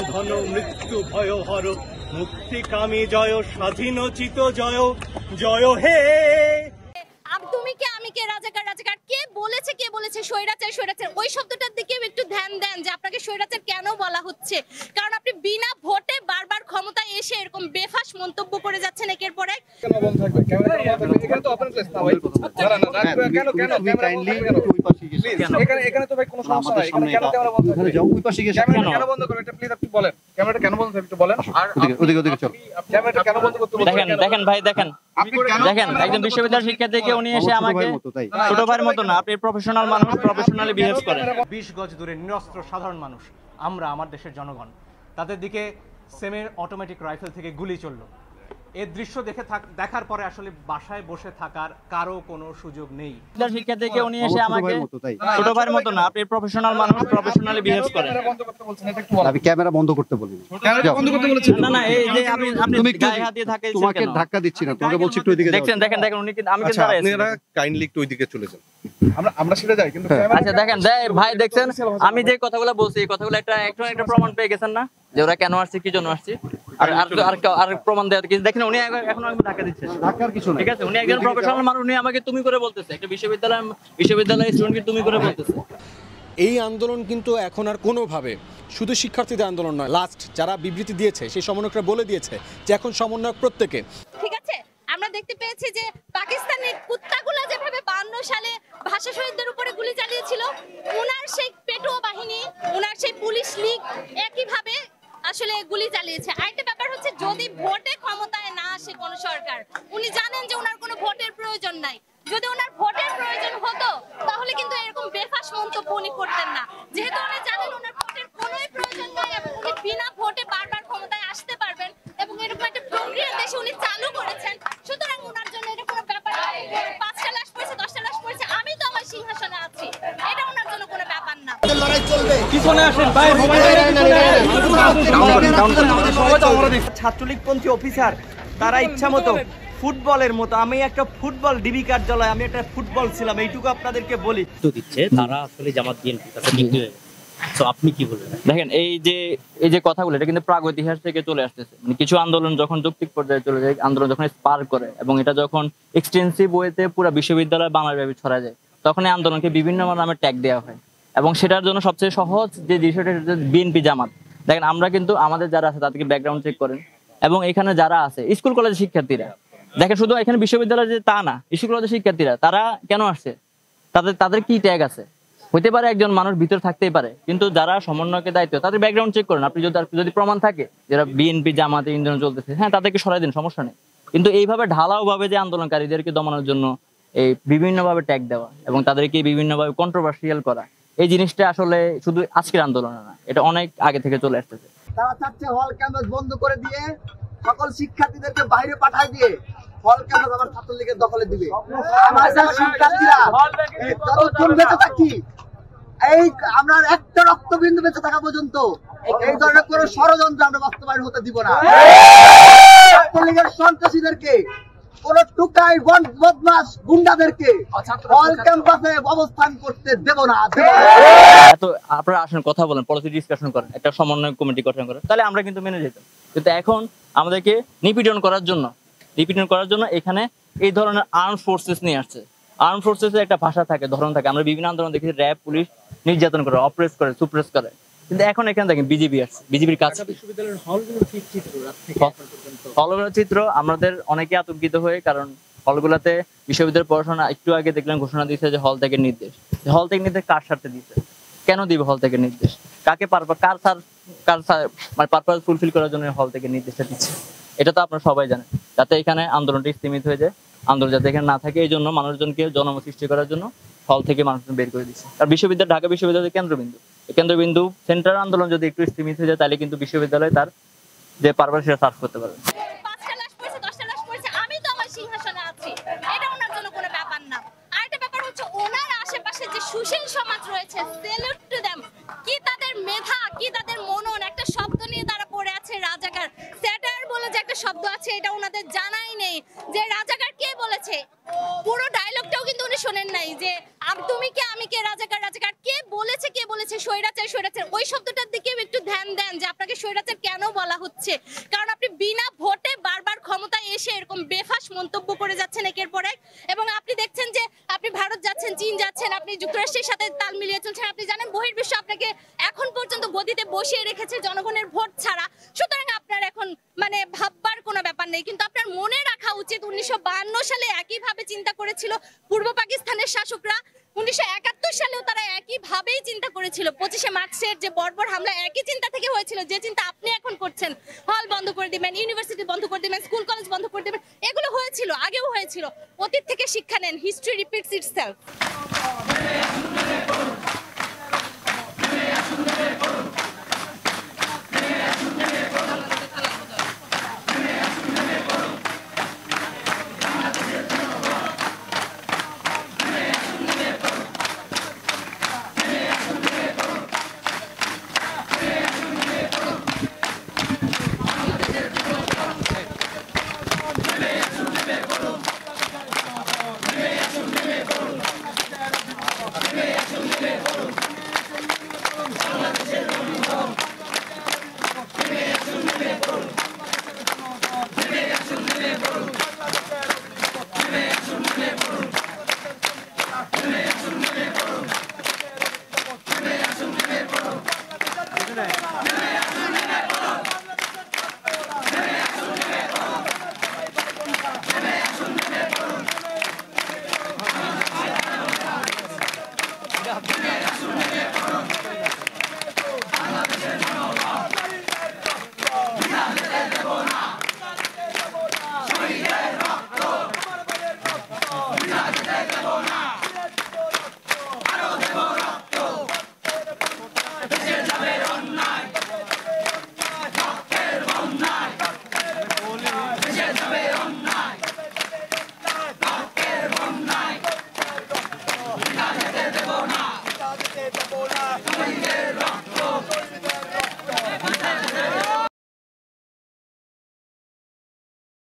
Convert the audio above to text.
ধন মৃত্যু ভয় হর, মুক্তিকামী জয়, স্বাধীনোচিত জয় জয় হে। তুমি কে আমি কে, রাজাকার রাজাকার, কে বলেছে স্বৈরাচার স্বৈরাচার, ওই শব্দটার দিকে একটু ধ্যান দেন যে আপনাকে স্বৈরাচার কেন বলা হচ্ছে। কারণ আপনি বিনা ভোটে বারবার ক্ষমতায় এসে এরকম বেফাস মন্তব্য করে যাচ্ছেন একের পর এক। দেখেন ভাই, দেখেন একজন বিশ্ববিদ্যালয় শিক্ষার্থীকে উনি এসে আমাকে ছোট ভাইয়ের মতো না, আপনি প্রফেশনাল মানুষ, প্রফেশনালি বিহেভ করেন। 20 গজ দূরে নিরস্ত্র সাধারণ মানুষ আমরা, আমার দেশের জনগণ, তাদের দিকে সেমি অটোমেটিক রাইফেল থেকে গুলি চলল। এই দৃশ্য দেখার পরে আসলে বাসায় বসে থাকার কারো কোনো সুযোগ নেই। শিক্ষার্থীকে উনি এসে আমাকে ছোট ভাইয়ের মতো না, আপনি প্রফেশনাল মানুষ, প্রফেশনালি বিহেভ করেন। আমি ক্যামেরা বন্ধ করতে বলিনি। না, এই যে আপনি গায়ে হাত দিয়ে ধাক্কা দিচ্ছেন, তোমাকে ধাক্কা দিচ্ছি না, তোমাকে বলছি একটু এদিকে দেখেন উনি কিন্তু আমি কিন্তু দাঁড়াই আছি। আপনারা কাইন্ডলি একটু ওইদিকে চলে যান, আমরা সেটা যাই। কিন্তু আচ্ছা দেখেন ভাই, দেখছেন আমি যে কথাগুলো বলছি, এই কথাগুলো একটা প্রমাণ পেয়ে গেছেন না যে ওরা কেন আসছে, কি জন্য আসছে, আর প্রমাণ দেওয়ার কিছু দেখেন। উনি এখন আমাকে ধাক্কা দিচ্ছেন, ধাক্কার কিছু না, ঠিক আছে? উনি একজন প্রফেশনাল মানুষ, উনি আমাকে তুমি করে বলতেছে, একটা বিশ্ববিদ্যালয়ের স্টুডেন্টকে তুমি করে বলতেছে। এই আন্দোলন কিন্তু এখন আর কোনোভাবে শুধু শিক্ষার্থীদের আন্দোলন নয়। লাস্ট যারা বিবৃতি দিয়েছে সেই সমন্বয়করা বলে দিয়েছে যে এখন সমন্বয়ক প্রত্যেকে। ঠিক আছে, আমরা দেখতে পেয়েছি যে পাকিস্তানের কুত্তাগুলো যেভাবে 52 সালে ভাষা শহীদদের উপরে গুলি চালিয়েছিল, ওনার সেই পেটোয়া বাহিনী, ওনার সেই পুলিশ লীগ একইভাবে আসলে গুলি চালিয়েছে। আরেকটা ব্যাপার হচ্ছে, যদি ভোটে ক্ষমতায় না আসে কোন সরকার, উনি জানেন যে ওনার কোনো ভোটের প্রয়োজন নাই। যদি ওনার ভোটের প্রয়োজন হতো তাহলে কিন্তু এরকম বেফাস মন্তব্য উনি করতেন না। যেহেতু উনি জানেন ওনার ভোটের কোনোই প্রয়োজন নাই এবং উনি বিনা ভোটে বারবার ক্ষমতায় আসতে পারবেন এবং এরকম একটা প্রক্রিয়া দেশে উনি চালু করেছেন, সুতরাং ওনার জন্য এটা কোনো ব্যাপার না। 5টা লাশ পড়েছে, 10টা লাশ পড়েছে, আমি তো আমার সিংহাসনে আছি, এটা ওনার জন্য কোনো ব্যাপার না। পিছনে আসেন ভাই, ছাত্রলীগপন্থী অফিসার তারা ইচ্ছা মতো ফুটবলের মতো, আমি একটা ফুটবল ডিবি কার্যালয়, আমি একটা ফুটবল ছিলাম, এইটুকু আপনাদেরকে বলি। দিচ্ছে তারা আসলে জামাত বিএনপি কাছে বিক্রি হয়ে গেছে। তো আপনি কি বলেন? দেখেন এই যে কথাগুলো, এটা কিন্তু প্রাগ ইতিহাস থেকে চলে আসতেছে। মানে কিছু আন্দোলন যখন যৌক্তিক পর্যায়ে চলে যায়, আন্দোলন যখন স্পার্ক করে এবং এটা যখন এক্সটেন্সিভ ওয়েতে পুরো বিশ্ববিদ্যালয় বাংলাব্যাপী ছড়া যায়, তখন এই আন্দোলনকে বিভিন্ন নামে ট্যাগ দেওয়া হয় এবং সেটার জন্য সবচেয়ে সহজ যে বিষয়টা বিএনপি জামাত। দেখেন আমরা কিন্তু আমাদের যারা আছে তাদেরকে ব্যাকগ্রাউন্ড চেক করেন এবং এখানে যারা আছে স্কুল কলেজের শিক্ষার্থীরা, দেখেন শুধু এখানে বিশ্ববিদ্যালয় যে তা না, স্কুল কলেজের শিক্ষার্থীরা তারা কেন আসছে, তাদের কি ট্যাগ আছে, হইতে পারে একজন মানুষ ভিতর থাকতেই পারে, কিন্তু যারা সমন্বয়কের দায়িত্ব তাদের ব্যাকগ্রাউন্ড চেক করেন। আপনি যদি প্রমাণ থাকে যারা বিএনপি জামাতে ইন্ধন চলতেছে, হ্যাঁ তাদেরকে সরাই দিন, সমস্যা নেই। কিন্তু এইভাবে ঢালাও ভাবে যে আন্দোলনকারীদেরকে দমানোর জন্য এই বিভিন্নভাবে ট্যাগ দেওয়া এবং তাদেরকে বিভিন্নভাবে কন্ট্রোভার্সিয়াল করা, এই জিনিসটা আসলে শুধু আজকের আন্দোলন না, এটা অনেক আগে থেকে চলে আসতেছে। তারা চাচ্ছে হল ক্যাম্পাস বন্ধ করে দিয়ে সকল শিক্ষার্থীদেরকে বাইরে পাঠায় দিয়ে হল ক্যাম্পাস আবার ছাত্রলীগের দখলে দিবে। আমাদের শিক্ষার্থীরা যতক্ষণ বেঁচে থাকি, এই আমরা একটা রক্তবিন্দু বেঁচে থাকা পর্যন্ত এই ধরনের কোন ষড়যন্ত্র আমরা বাস্তবায়ন হতে দিব না। ছাত্রলীগের সন্ত্রাসীদেরকে, কোন টুকাই বদমাস গুন্ডাদেরকে হল ক্যাম্পাসে অবস্থান করতে দেব না। এত আপনারা আসেন, কথা বলেন, পলিসি ডিসকাশন করেন, একটা সমন্বয় কমিটি গঠন করেন, তাহলে আমরা কিন্তু মেনে যেতাম। কিন্তু এখন আমাদেরকে নিপীড়ন করার জন্য এখানে এই ধরনের আর্ম ফোর্সেস নিয়ে আসছে। আর্ম ফোর্সেস একটা ভাষা থাকে, ধরন থাকে। আমরা বিভিন্ন আন্দোলন দেখেছি র্যাব পুলিশ নির্যাতন করে, অপ্রেস করে, সুপ্রেস করে, কিন্তু এখন এখানে দেখেন বিজেপি আসছে। বিজেপির কাজ হলগুলোর চিত্র আমাদের অনেকে আতঙ্কিত হয়ে, কারণ হলগুলোতে বিশ্ববিদ্যালয়ের পড়াশোনা একটু আগে দেখলাম ঘোষণা দিয়েছে যে হল থেকে নির্দেশ। হল থেকে নির্দেশ কার স্বার্থে দিচ্ছে, কেন দিবে হল থেকে নির্দেশ, কাকে পারপাস ফুলফিল করার জন্য হল থেকে নির্দেশটা দিচ্ছে, এটা তো আপনারা সবাই জানেন। যাতে এখানে আন্দোলনটি স্থিমিত হয়ে যায়, আন্দোলন যাতে এখানে না থাকে, এই জন্য মানুষজনকে জনমত সৃষ্টি করার জন্য হল থেকে মানুষজন বের করে দিচ্ছে। আর বিশ্ববিদ্যালয়, ঢাকা বিশ্ববিদ্যালয়ের কেন্দ্রবিন্দু সেন্ট্রাল আন্দোলন যদি একটু স্থিমিত হয়ে যায়, তাহলে কিন্তু বিশ্ববিদ্যালয় তার যে পারপাস সেটা সার্ভ করতে পারবে। 5টা লাশ পড়েছে, 10টা লাশ পড়েছে, আমি তো আমার সিংহাসনে আছি, এটা ওনার জন্য কোনো ব্যাপার না। আরেকটা ব্যাপার হচ্ছে, ওনার আশেপাশে যে সুশীল সমাজ রয়েছে, সেলুট টু দেম। কি তাদের মেধা, কি তাদের মনন, একটা শব্দ নিয়ে তারা পড়ে আছে রাজাকার। স্যাটার বলে যে একটা শব্দ আছে, এটা ওনাদের জানাই নেই যে রাজাকার কে বলেছে। পুরো ডায়লগটাও কিন্তু উনি শোনেন নাই যে তুমি কে আমি কে, রাজাকার রাজাকার, কে বলেছে স্বৈরাচার স্বৈরাচার, ওই শব্দটার দিকেও একটু ধ্যান দেন যে আপনাকে স্বৈরাচার কেন বলা হচ্ছে। কারণ আপনি বিনা ভোটে বারবার ক্ষমতায় এসে এরকম বেফাস মন্তব্য করে যাচ্ছেন একের পর এক, এবং আপনি দেখছেন যে আপনি ভারত যাচ্ছেন, চীন যাচ্ছেন, আপনি যুক্তরাষ্ট্রের সাথে তাল মিলিয়ে চলছেন। আপনি জানেন বহির্বিশ্ব আপনাকে এখন পর্যন্ত গদিতে বসিয়ে রেখেছে জনগণের ভোট ছাড়া। সুতরাং আপনার এখন মানে ভাববার কোনো ব্যাপার নেই। কিন্তু আপনার মনে রাখা উচিত 1952 সালে একইভাবে চিন্তা করেছিল পূর্ব পাকিস্তানের শাসকরা, 1971 সালেও তারা একইভাবেই চিন্তা করেছিল। 25শে মার্চের যে বর্বর হামলা একই চিন্তা থেকে হয়েছিল, যে চিন্তা আপনি এখন করছেন। হল বন্ধ করে দিবেন, ইউনিভার্সিটি বন্ধ করে দিবেন, স্কুল কলেজ বন্ধ করে দিবেন, এগুলো হয়েছিল, আগেও হয়েছিল। অতীত থেকে শিক্ষা নেন, হিস্ট্রি রিপিটস ইটসেলফ। দেব না,